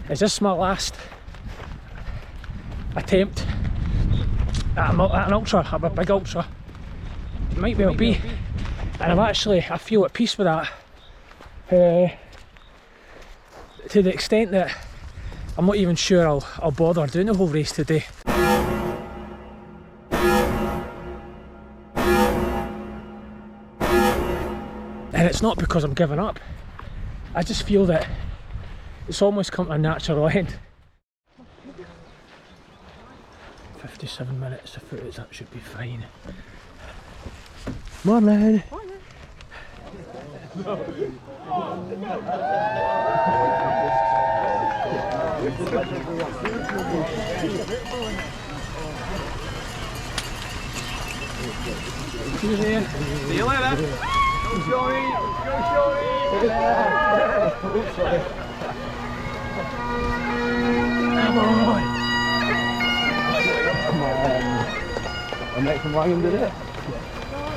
is this my last attempt at an ultra, a big ultra? It might well be. And I feel at peace with that. To the extent that I'm not even sure I'll bother doing the whole race today. And it's not because I'm giving up. I just feel that it's almost come to a natural end. 57 minutes of footage, that should be fine. Morning! Morning. See you later. See you later. Go Joey. Go Joey. Come on. Come on. I'm next from Ryan did it.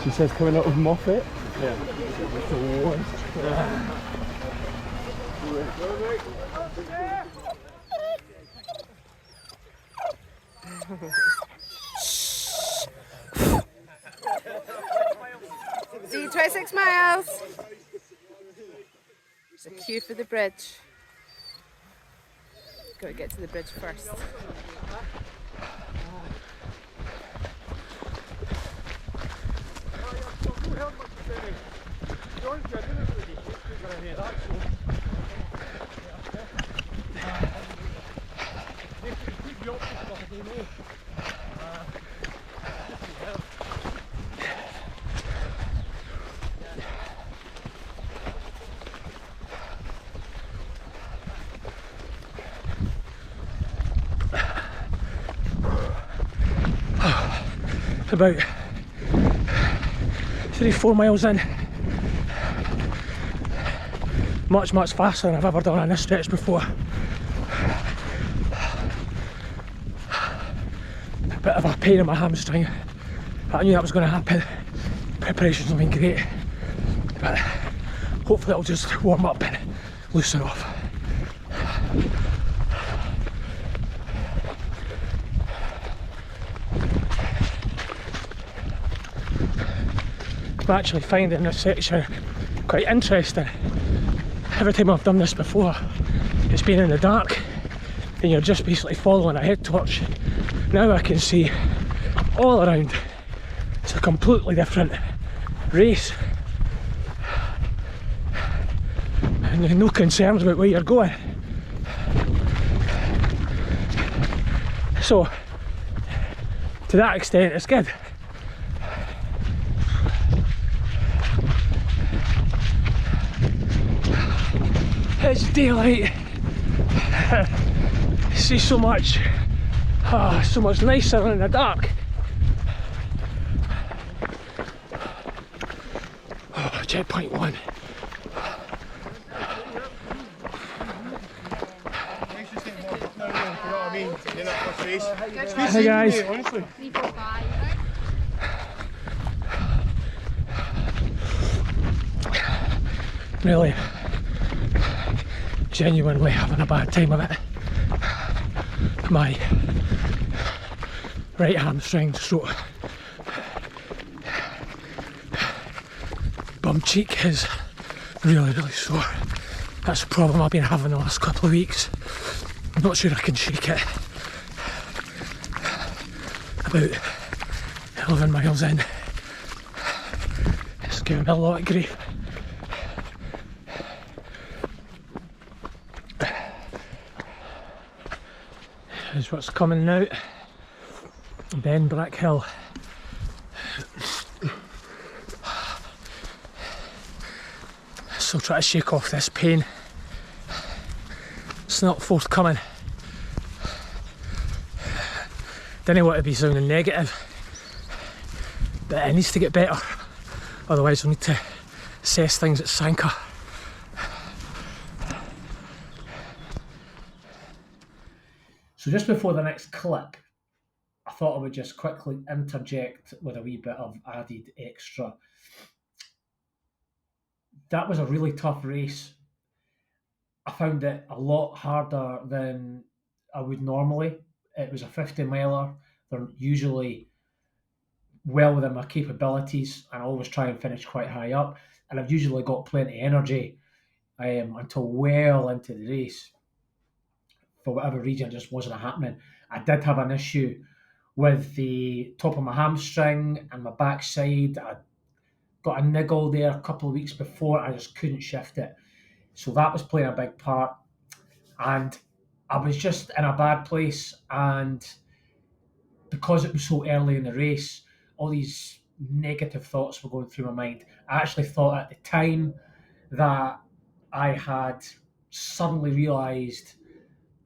She says coming up with Moffat. Yeah. It's the worst. See you 26 miles. There's a queue for the bridge. Got to get to the bridge first. About 3-4 miles in. Much faster than I've ever done on this stretch before. A bit of a pain in my hamstring. I knew that was going to happen. Preparation's not been great, but hopefully it'll just warm up and loosen off. I'm actually finding this section quite interesting. Every time I've done this before, it's been in the dark and you're just basically following a head torch. Now I can see all around. It's a completely different race. And there's no concerns about where you're going. So, to that extent, it's good. It's daylight. See so much. Oh, so much nicer in the dark. Oh, checkpoint 1. Hey guys. 3, 4, 5. Really, genuinely having a bad time of it. My right hamstring, stroke bum cheek is really sore. That's the problem I've been having the last couple of weeks. I'm not sure I can shake it. About 11 miles in, it's giving me a lot of grief. Is what's coming now. Ben Black Hill. Still try to shake off this pain. It's not forthcoming. Didn't want to be sounding negative, but it needs to get better. Otherwise we'll need to assess things at Sanka. So just before the next clip, I thought I would just quickly interject with a wee bit of added extra. That was a really tough race. I found it a lot harder than I would normally. It was a 50 miler. They're usually well within my capabilities, and I always try and finish quite high up. And I've usually got plenty of energy until well into the race. For whatever reason, it just wasn't happening. I did have an issue with the top of my hamstring and my backside. I got a niggle there a couple of weeks before. I just couldn't shift it. So that was playing a big part. And I was just in a bad place. And because it was so early in the race, all these negative thoughts were going through my mind. I actually thought at the time that I had suddenly realised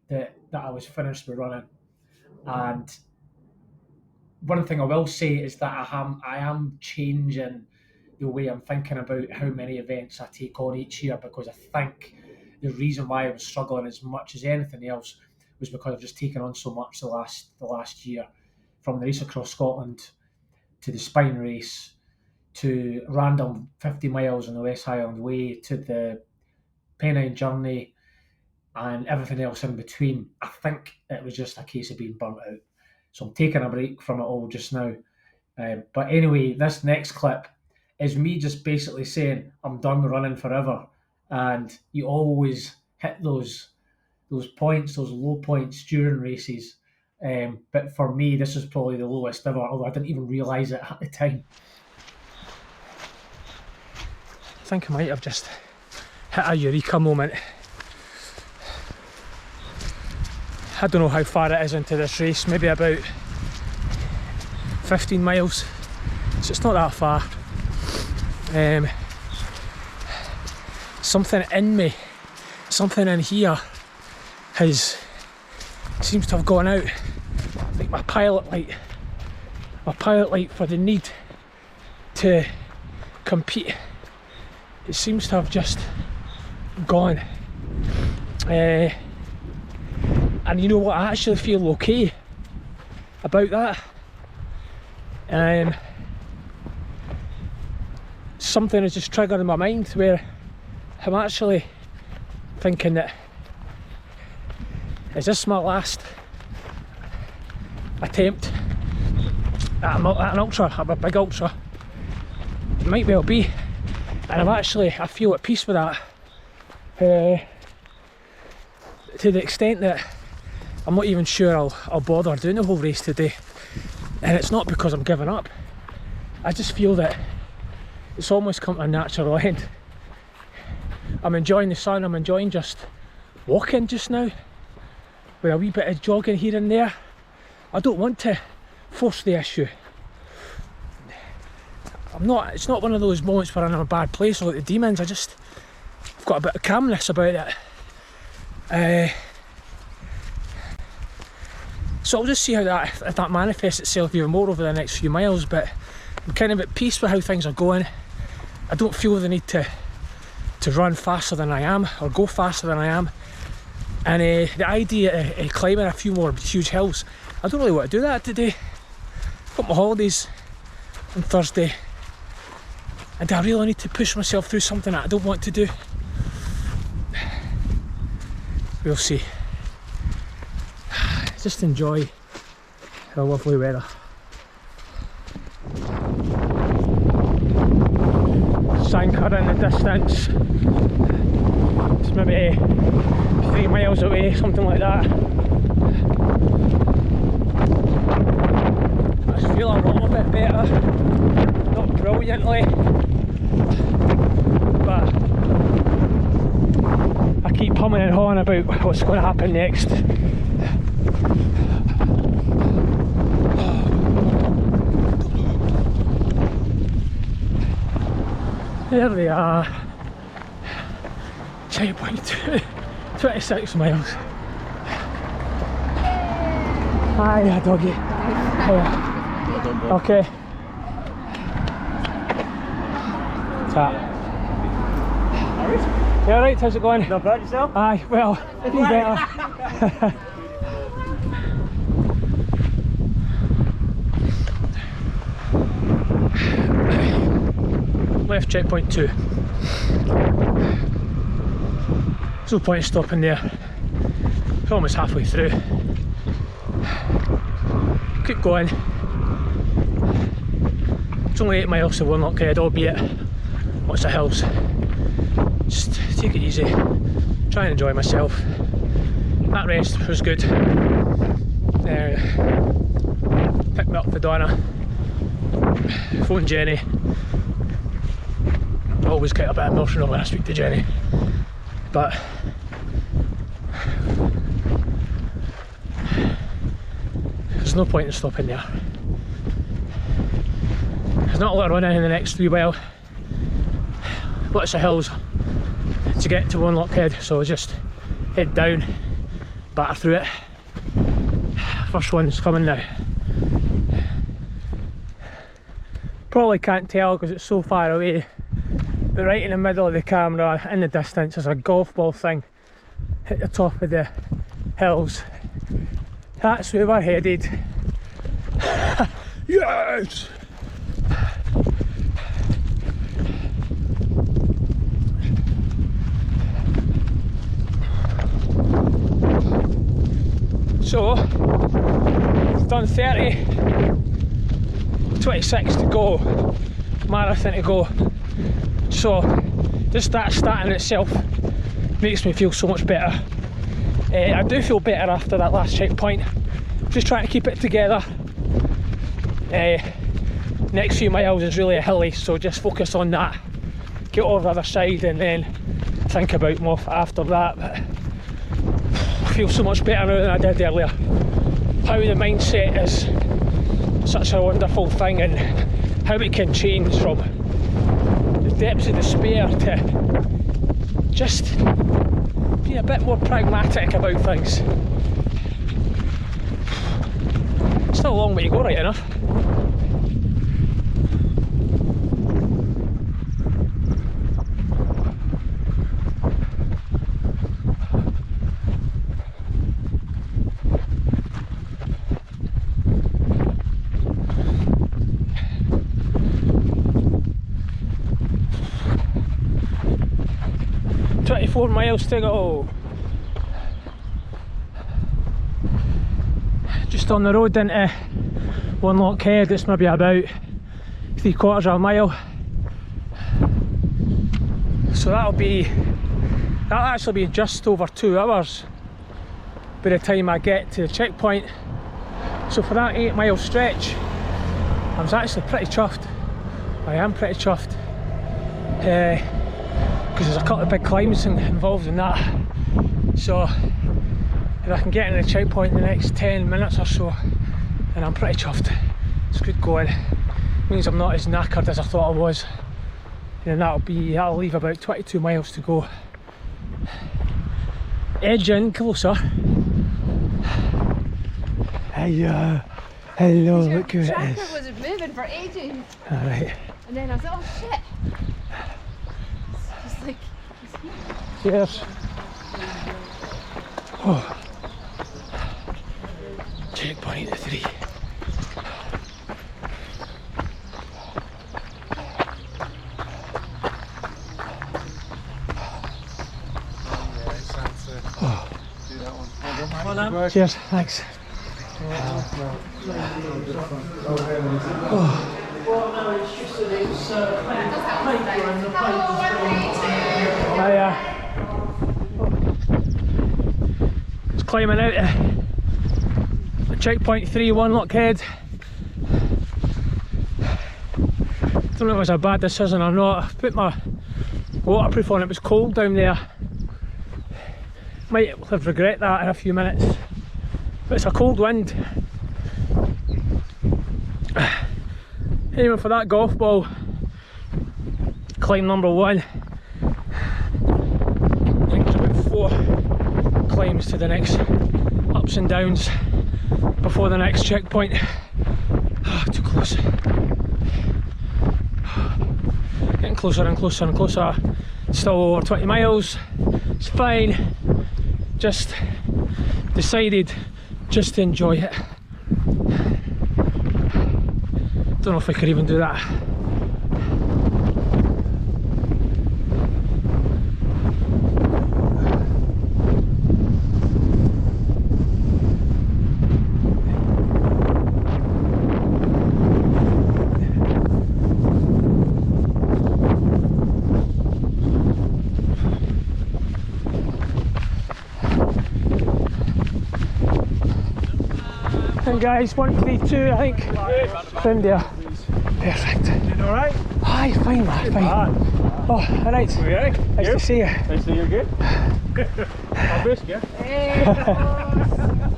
that I was finished with running. And one thing I will say is that I am changing the way I'm thinking about how many events I take on each year, because I think the reason why I was struggling as much as anything else was because I've just taken on so much the last year, from the race across Scotland to the Spine race to random 50 miles on the West Highland Way to the Pennine Journey and everything else in between. I think it was just a case of being burnt out. So I'm taking a break from it all just now. But anyway, this next clip is me just basically saying I'm done running forever. And you always hit those points, those low points during races. But for me, this is probably the lowest ever, although I didn't even realise it at the time. I think I might have just hit a eureka moment. I don't know how far it is into this race, maybe about 15 miles, so it's not that far. Something in me, something in here seems to have gone out, like my pilot light for the need to compete. It seems to have just gone. And you know what, I actually feel okay about that. Something is just triggered in my mind where I'm actually thinking that, is this my last attempt at an ultra, a big ultra? It might well be. And I feel at peace with that, to the extent that I'm not even sure I'll bother doing the whole race today. And it's not because I'm giving up. I just feel that it's almost come to a natural end. I'm enjoying the sun, I'm enjoying just walking just now, with a wee bit of jogging here and there. I don't want to force the issue. It's not one of those moments where I'm in a bad place or like the demons. I've got a bit of calmness about it. So I'll just see how that manifests itself even more over the next few miles, but I'm kind of at peace with how things are going. I don't feel the need to run faster than I am or go faster than I am. And the idea of climbing a few more huge hills, I don't really want to do that today. I've got my holidays on Thursday, and I really need to push myself through something that I don't want to do. We'll see. Just enjoy the lovely weather. Sanker in the distance. It's maybe 3 miles away, something like that. I just feel a little bit better. Not brilliantly, but I keep humming and hawing about what's going to happen next. There they are, checkpoint 2, 26 miles. Hiya doggy. Hiya. Okay. Tap. You alright, how's it going? Not bad, yourself? Aye, well, be better. Left checkpoint 2. There's no point in stopping there. It's almost halfway through. Keep going. It's only 8 miles to Warnock Head, albeit lots of hills. Just take it easy. Try and enjoy myself. That rest was good. Picked me up for Donna. Phoned Jenny. I always get a bit emotional when I speak to Jenny, but there's no point in stopping there. There's not a lot of running in the next wee while. Lots of hills to get to Warnock Head, so just head down, batter through it. First one's coming now. Probably can't tell because it's so far away, but right in the middle of the camera, in the distance, there's a golf ball thing at the top of the hills. That's where we're headed. Yes! So, we've done 30, 26 to go, marathon to go. So, just that stat in itself makes me feel so much better. I do feel better after that last checkpoint. Just trying to keep it together. Next few miles is really hilly, so just focus on that. Get over the other side and then think about Moffat after that. But I feel so much better now than I did earlier. How the mindset is such a wonderful thing, and how it can change from the depths of despair to just be a bit more pragmatic about things. Still a long way to go, right enough. Four miles to go. Just on the road into Warnock Head, it's maybe about 3/4 of a mile. So that'll actually be just over 2 hours by the time I get to the checkpoint. So for that 8-mile stretch, I was actually pretty chuffed. I am pretty chuffed. Because there's a couple of big climbs involved in that. So if I can get in the checkpoint in the next 10 minutes or so, then I'm pretty chuffed. It's good going. It means I'm not as knackered as I thought I was. And that'll leave about 22 miles to go. Edging closer. Hello, look who it Tracker is. was moving for ages. Alright. And then I was like, oh shit. Just like, Cheers. Oh. Checkpoint 3. Oh. Cheers, thanks. Just climbing out of checkpoint 3, Warnock Head. Don't know if it was a bad decision or not. I put my waterproof on, it was cold down there. Might have regret that in a few minutes. But it's a cold wind. Aiming for that golf ball. Climb number 1. I think there's about 4 climbs to the next ups and downs before the next checkpoint. Oh, too close. Getting closer and closer and closer. Still over 20 miles. It's fine. Just decided just to enjoy it. Don't know if I could even do that. And guys, 132, I think. Found there. Perfect. You alright? Aye, fine, man, fine. Oh, alright. Alright. Nice to see you. Nice to see you again. Obvious, yeah.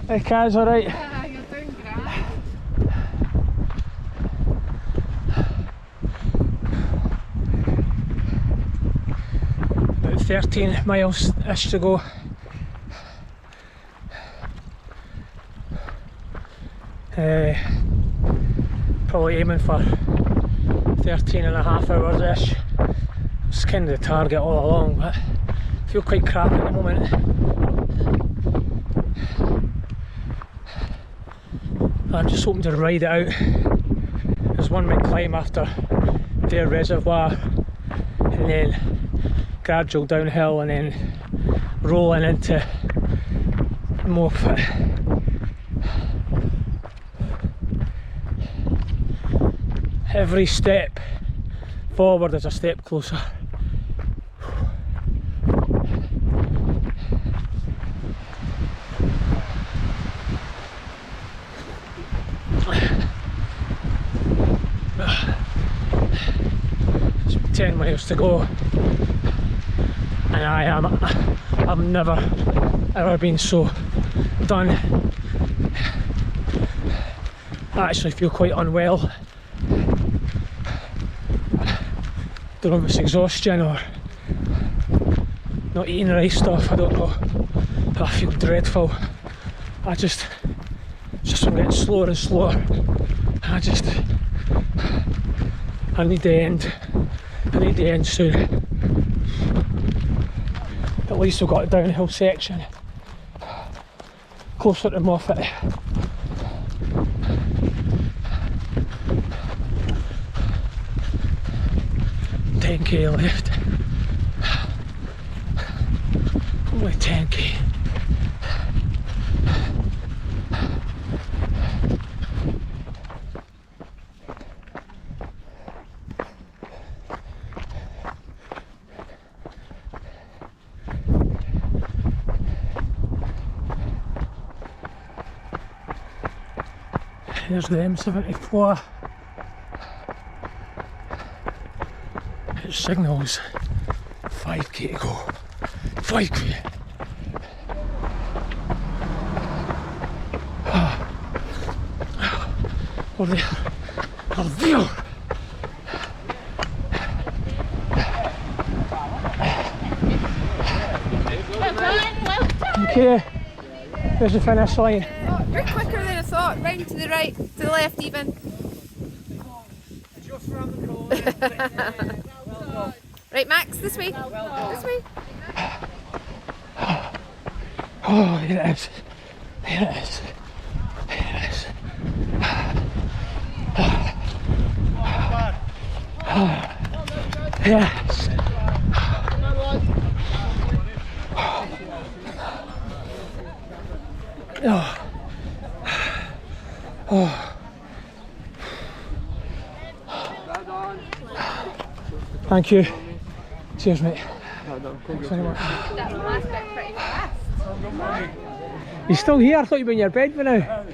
Hey, Kaz, alright? Yeah, you're doing grand. About 13 miles-ish to go. Probably aiming for 13 and a half hours-ish. It's kind of the target all along, but I feel quite crap at the moment. I'm just hoping to ride it out. There's one big climb after their reservoir, and then gradual downhill, and then rolling into Moffat. Every step forward is a step closer. It's 10 miles to go, and I've never ever been so done. I actually feel quite unwell. Don't know if it's exhaustion or not eating the right stuff, I don't know. But I feel dreadful. Just I'm getting slower and slower. I need the end. I need the end soon. At least we've got a downhill section closer to Moffat. 10k left. Only 10k. Here's the M74. It signals 5k to go. 5k. Oh, there. Oh, there. Okay, there's the finish line. Oh, you're quicker than I thought. Round to the right, to the left even. Just round the corner. Right, Max, this way. This way. Oh, here it is. Here it is. Here it is. Yes. Oh. Oh. Thank you. Cheers, mate. Thanks very much. That last bit pretty fast. You still here? I thought you'd been in your bed by now. Yeah.